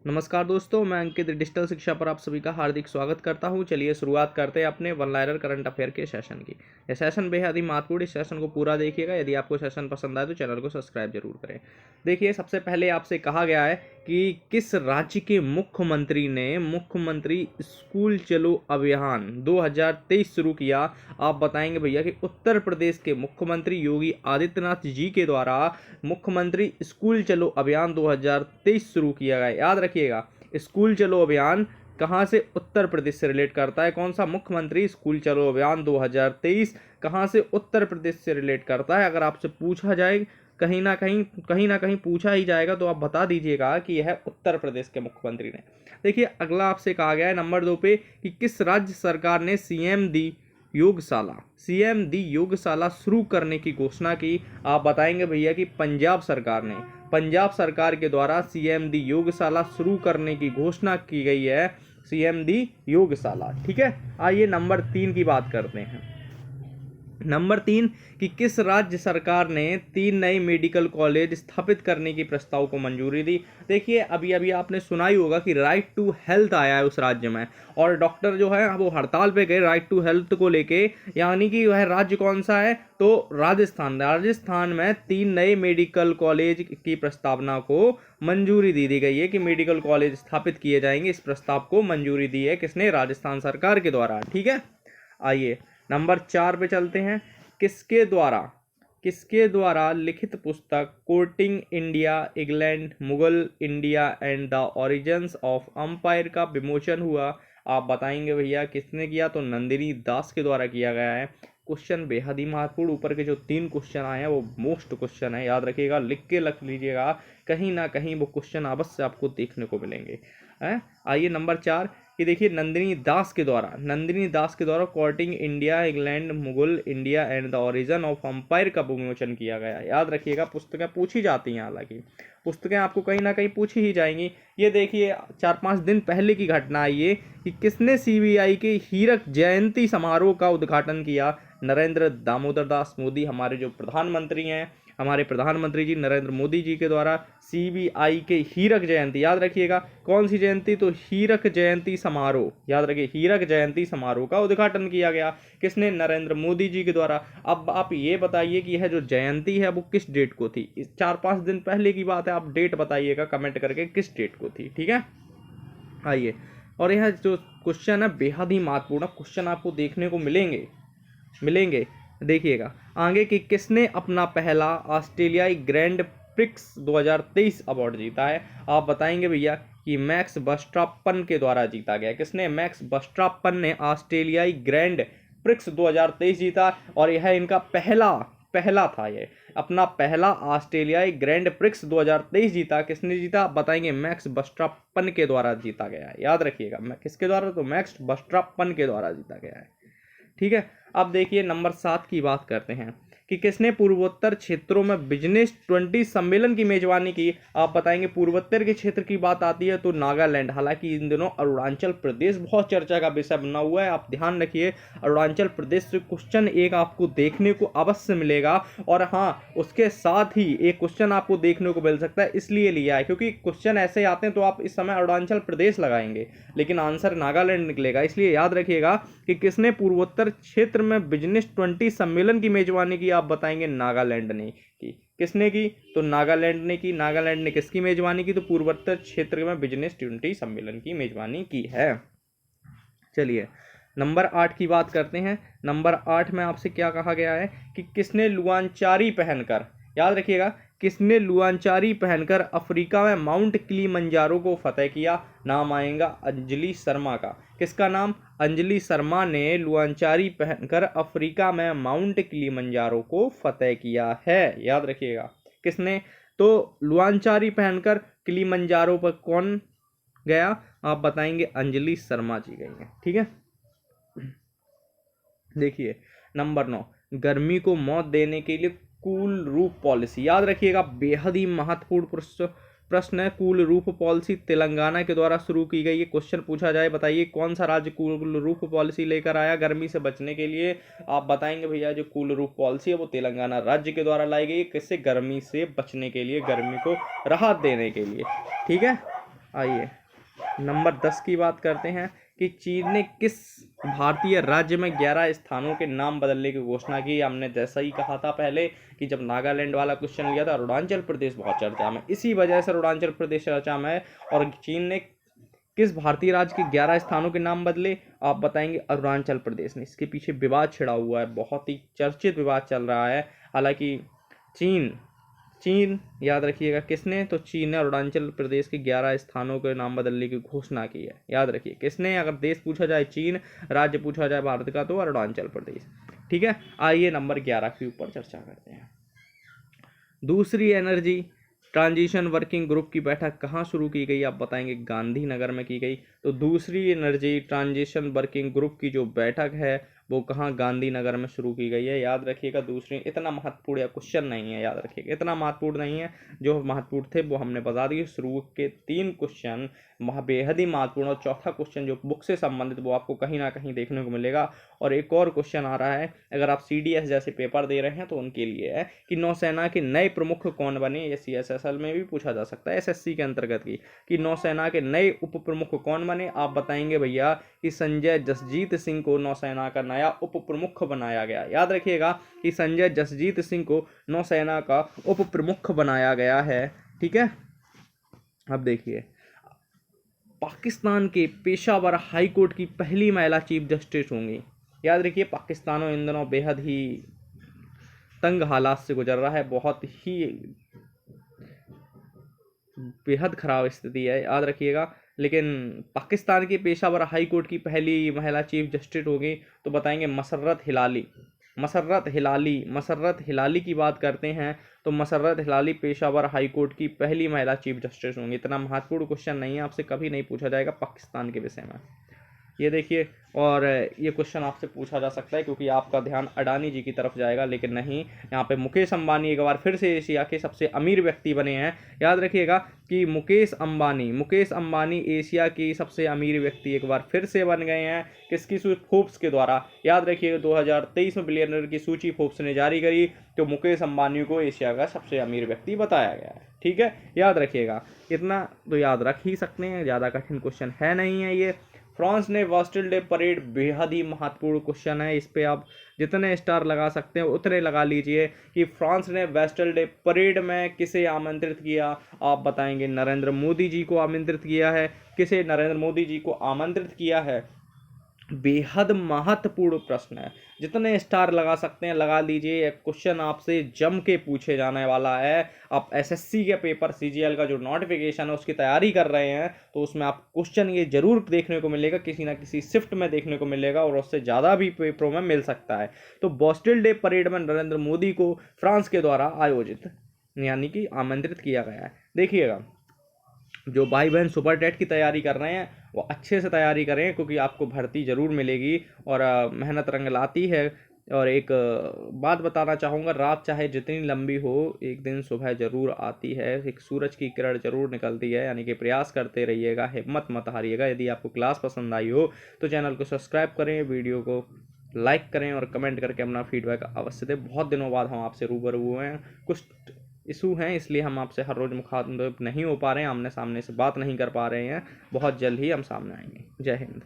नमस्कार दोस्तों, मैं अंकित डिजिटल शिक्षा पर आप सभी का हार्दिक स्वागत करता हूं। चलिए शुरुआत करते हैं अपने वन लाइनर करंट अफेयर के सेशन की। यह सेशन बेहद ही महत्वपूर्ण, इस सेशन को पूरा देखिएगा। यदि आपको सेशन पसंद आए तो चैनल को सब्सक्राइब जरूर करें। देखिए, सबसे पहले आपसे कहा गया है कि किस राज्य के मुख्यमंत्री ने मुख्यमंत्री स्कूल चलो अभियान 2023 शुरू किया। आप बताएंगे भैया कि उत्तर प्रदेश के मुख्यमंत्री योगी आदित्यनाथ जी के द्वारा मुख्यमंत्री स्कूल चलो अभियान 2023 शुरू किया गया। याद रखिएगा, स्कूल चलो अभियान कहां से उत्तर प्रदेश से रिलेट करता है। कौन सा मुख्यमंत्री स्कूल चलो अभियान 2023 कहां से उत्तर प्रदेश से रिलेट करता है। अगर आपसे पूछा जाए, कहीं ना कहीं पूछा ही जाएगा, तो आप बता दीजिएगा कि यह उत्तर प्रदेश के मुख्यमंत्री ने। देखिए, अगला आपसे कहा गया है नंबर 2 पे कि किस राज्य सरकार ने सीएम दी योगशाला शुरू करने की घोषणा की। आप बताएंगे भैया कि पंजाब सरकार ने, पंजाब सरकार के द्वारा सीएम दी योगशाला शुरू करने की घोषणा की गई है। सीएम दी योगशाला, ठीक है। आइए नंबर 3 की बात करते हैं। नंबर 3 कि किस राज्य सरकार ने 3 नए मेडिकल कॉलेज स्थापित करने की प्रस्ताव को मंजूरी दी। देखिए, अभी अभी आपने सुना ही होगा कि राइट टू हेल्थ आया है उस राज्य में, और डॉक्टर जो है वो हड़ताल पे गए राइट टू हेल्थ को लेके। यानी कि वह राज्य कौन सा है, तो राजस्थान में 3 नए मेडिकल कॉलेज की प्रस्तावना को मंजूरी दी गई है कि मेडिकल कॉलेज स्थापित किए जाएंगे। इस प्रस्ताव को मंजूरी दी है किसने, राजस्थान सरकार के द्वारा, ठीक है। आइए नंबर 4 पे चलते हैं। किसके द्वारा लिखित पुस्तक courting India England Mughal India and the origins of umpire का विमोचन हुआ। आप बताएंगे भैया किसने किया, तो नंदिनी दास के द्वारा किया गया है। क्वेश्चन बेहद ही महत्वपूर्ण, ऊपर के जो 3 क्वेश्चन आए हैं वो मोस्ट क्वेश्चन है, याद रखिएगा, लिख के रख लीजिएगा, कहीं ना कहीं वो क्वेश्चन अवश्य आपको देखने को मिलेंगे। आइए नंबर 4 कि देखिए, नंदिनी दास के द्वारा courting India England Mughal India and the origin of umpire का विमोचन किया गया। याद रखिएगा, पुस्तकें पूछी जाती हैं, हालांकि पुस्तकें आपको कहीं ना कहीं पूछी ही जाएंगी। ये देखिए, 4-5 दिन पहले की घटना है ये कि किसने सीबीआई के हीरक जयंती समारोह का उद्घाटन किया। नरेंद्र दामोदर दास मोदी, हमारे जो प्रधानमंत्री हैं, हमारे प्रधानमंत्री जी नरेंद्र मोदी जी के द्वारा सीबीआई के हीरक जयंती, याद रखिएगा कौन सी जयंती, तो हीरक जयंती समारोह, याद रखिए हीरक जयंती समारोह का उद्घाटन किया गया। किसने, नरेंद्र मोदी जी के द्वारा। अब आप ये बताइए कि यह जो जयंती है वो किस डेट को थी। 4-5 दिन पहले की बात है, आप डेट बताइएगा कमेंट करके किस डेट को थी, ठीक है। आइए, और यह जो क्वेश्चन है बेहद ही महत्वपूर्ण क्वेश्चन आपको देखने को मिलेंगे। देखिएगा आगे कि किसने अपना पहला ऑस्ट्रेलियाई ग्रैंड प्रिक्स 2023 अवार्ड जीता है। आप बताएंगे भैया कि मैक्स वर्स्टापन के द्वारा जीता गया। किसने, मैक्स वर्स्टापन ने ऑस्ट्रेलियाई ग्रैंड प्रिक्स 2023 जीता, और यह इनका पहला था। ये अपना पहला ऑस्ट्रेलियाई ग्रैंड प्रिक्स 2023 जीता। किसने जीता, आप बताएंगे, मैक्स वर्स्टापन के द्वारा जीता गया है। याद रखिएगा, किसके द्वारा, तो मैक्स वर्स्टापन के द्वारा जीता गया है, ठीक है। अब देखिए नंबर 7 की बात करते हैं कि किसने पूर्वोत्तर क्षेत्रों में बिजनेस 20 सम्मेलन की मेजबानी की। आप बताएंगे, पूर्वोत्तर के क्षेत्र की बात आती है तो नागालैंड, हालांकि इन दिनों अरुणाचल प्रदेश बहुत चर्चा का विषय बना हुआ है। आप ध्यान रखिए, अरुणाचल प्रदेश से क्वेश्चन एक आपको देखने को अवश्य मिलेगा। और हाँ, उसके साथ ही एक क्वेश्चन आपको देखने को मिल सकता है, इसलिए लिया है क्योंकि क्वेश्चन ऐसे आते हैं तो आप इस समय अरुणाचल प्रदेश लगाएंगे लेकिन आंसर नागालैंड निकलेगा। इसलिए याद रखिएगा कि किसने पूर्वोत्तर क्षेत्र में बिजनेस 20 सम्मेलन की मेजबानी की। आप बताएंगे, नागालैंड ने की। किसने की, तो नागालैंड ने की। नागालैंड ने किसकी मेजबानी की, तो पूर्वोत्तर क्षेत्र में बिजनेस 20 सम्मेलन की मेजबानी की है। चलिए नंबर 8 की बात करते हैं। नंबर 8 में आपसे क्या कहा गया है कि किसने लुआंचारी पहनकर, याद रखिएगा, किसने लुआंचारी पहनकर अफ्रीका में माउंट किलिमंजारो को फतेह किया। नाम आएगा अंजलि शर्मा का। किसका नाम, अंजलि शर्मा ने लुआंचारी पहनकर अफ्रीका में माउंट किलिमंजारो को फतेह किया है। याद रखिएगा, किसने, तो लुआंचारी पहनकर किलिमंजारो पर कौन गया, आप बताएंगे, अंजलि शर्मा जी गई हैं, ठीक है। देखिए नंबर 9, गर्मी को मौत देने के लिए कूल रूफ पॉलिसी, याद रखिएगा, बेहद ही महत्वपूर्ण प्रश्न है। कूल रूफ पॉलिसी तेलंगाना के द्वारा शुरू की गई है। क्वेश्चन पूछा जाए, बताइए कौन सा राज्य कूल रूफ पॉलिसी लेकर आया गर्मी से बचने के लिए। आप बताएंगे भैया, जो कूल रूफ पॉलिसी है वो तेलंगाना राज्य के द्वारा लाई गई है। किससे, गर्मी से बचने के लिए, गर्मी को राहत देने के लिए, ठीक है। आइए नंबर 10 की बात करते हैं कि चीन ने किस भारतीय राज्य में 11 स्थानों के नाम बदलने की घोषणा की। हमने जैसा ही कहा था पहले कि जब नागालैंड वाला क्वेश्चन लिया था, अरुणाचल प्रदेश बहुत चर्चा में, इसी वजह से अरुणाचल प्रदेश चर्चा में है। और चीन ने किस भारतीय राज्य के 11 स्थानों के नाम बदले, आप बताएंगे अरुणाचल प्रदेश ने। इसके पीछे विवाद छिड़ा हुआ है, बहुत ही चर्चित विवाद चल रहा है। हालांकि चीन चीन याद रखिएगा किसने, तो चीन ने अरुणाचल प्रदेश के 11 स्थानों के नाम बदलने की घोषणा की है। याद रखिए किसने, अगर देश पूछा जाए चीन, राज्य पूछा जाए भारत का तो अरुणाचल प्रदेश। ठीक है, आइए नंबर 11 के ऊपर चर्चा करते हैं। दूसरी एनर्जी ट्रांजिशन वर्किंग ग्रुप की बैठक कहाँ शुरू की गई, आप बताएंगे गांधीनगर में की गई। तो दूसरी एनर्जी ट्रांजिशन वर्किंग ग्रुप की जो बैठक है वो कहाँ, गांधीनगर में शुरू की गई है। याद रखिएगा दूसरी, इतना महत्वपूर्ण क्वेश्चन नहीं है, याद रखिएगा इतना महत्वपूर्ण नहीं है। जो महत्वपूर्ण थे वो हमने बता दिए। शुरू के 3 क्वेश्चन बेहद ही महत्वपूर्ण, और चौथा क्वेश्चन जो बुक से संबंधित वो आपको कहीं ना कहीं देखने को मिलेगा। और एक और क्वेश्चन आ रहा है, अगर आप CDS जैसे पेपर दे रहे हैं तो उनके लिए है कि नौसेना के नए प्रमुख कौन बने। ये CSSL में भी पूछा जा सकता है, SSC के अंतर्गत की, कि नौसेना के नए उप प्रमुख कौन बने। आप बताएंगे भैया कि संजय जसजीत सिंह को नौसेना का नया उप प्रमुख बनाया गया। याद रखिएगा कि संजय जसजीत सिंह को नौसेना का उप प्रमुख बनाया गया है। ठीक है, अब देखिए पाकिस्तान के पेशावर हाई कोर्ट की पहली महिला चीफ जस्टिस होंगी। याद रखिए पाकिस्तान इन दिनों बेहद ही तंग हालात से गुजर रहा है, बहुत ही बेहद खराब स्थिति है, याद रखिएगा। लेकिन पाकिस्तान के पेशावर हाई कोर्ट की पहली महिला चीफ जस्टिस होगी तो बताएंगे मसर्रत हिलाली। मसर्रत हिलाली की बात करते हैं तो मसर्रत हिलाली पेशावर हाई कोर्ट की पहली महिला चीफ जस्टिस होंगी। इतना महत्वपूर्ण क्वेश्चन नहीं है, आपसे कभी नहीं पूछा जाएगा पाकिस्तान के विषय में। ये देखिए, और ये क्वेश्चन आपसे पूछा जा सकता है क्योंकि आपका ध्यान अडानी जी की तरफ जाएगा, लेकिन नहीं, यहाँ पे मुकेश अंबानी एक बार फिर से एशिया के सबसे अमीर व्यक्ति बने हैं। याद रखिएगा कि मुकेश अंबानी एशिया की सबसे अमीर व्यक्ति एक बार फिर से बन गए हैं। किसकी सूची, फोर्ब्स के द्वारा। याद रखिएगा 2023 में बिलियनर की सूची फोर्ब्स ने जारी करी तो मुकेश अंबानी को एशिया का सबसे अमीर व्यक्ति बताया गया है। ठीक है, याद रखिएगा, इतना तो याद रख ही सकते हैं, ज़्यादा कठिन क्वेश्चन है नहीं है ये। फ्रांस ने बास्टिल डे परेड, बेहद ही महत्वपूर्ण क्वेश्चन है, इस पे आप जितने स्टार लगा सकते हैं उतने लगा लीजिए कि फ्रांस ने बास्टिल डे परेड में किसे आमंत्रित किया। आप बताएंगे नरेंद्र मोदी जी को आमंत्रित किया है। किसे, नरेंद्र मोदी जी को आमंत्रित किया है। बेहद महत्वपूर्ण प्रश्न है, जितने स्टार लगा सकते हैं लगा लीजिए। एक क्वेश्चन आपसे जम के पूछे जाने वाला है। आप SSC के पेपर CGL का जो नोटिफिकेशन है उसकी तैयारी कर रहे हैं तो उसमें आप क्वेश्चन ये जरूर देखने को मिलेगा, किसी ना किसी शिफ्ट में देखने को मिलेगा, और उससे ज़्यादा भी पेपरों में मिल सकता है। तो बास्टिल डे परेड में नरेंद्र मोदी को फ्रांस के द्वारा आयोजित यानी कि आमंत्रित किया गया है। देखिएगा जो भाई बहन सुपर टेट की तैयारी कर रहे हैं वो अच्छे से तैयारी करें, क्योंकि आपको भर्ती ज़रूर मिलेगी और मेहनत रंग लाती है। और एक बात बताना चाहूँगा, रात चाहे जितनी लंबी हो एक दिन सुबह ज़रूर आती है, एक सूरज की किरण ज़रूर निकलती है। यानी कि प्रयास करते रहिएगा, हिम्मत मत हारिएगा। यदि आपको क्लास पसंद आई हो तो चैनल को सब्सक्राइब करें, वीडियो को लाइक करें और कमेंट करके अपना फीडबैक अवश्य दें। बहुत दिनों बाद हम आपसे रूबरू हुए हैं, कुछ इशू हैं इसलिए हम आपसे हर रोज़ मुखातिब नहीं हो पा रहे हैं, आमने सामने से बात नहीं कर पा रहे हैं। बहुत जल्द ही हम सामने आएंगे। जय हिंद।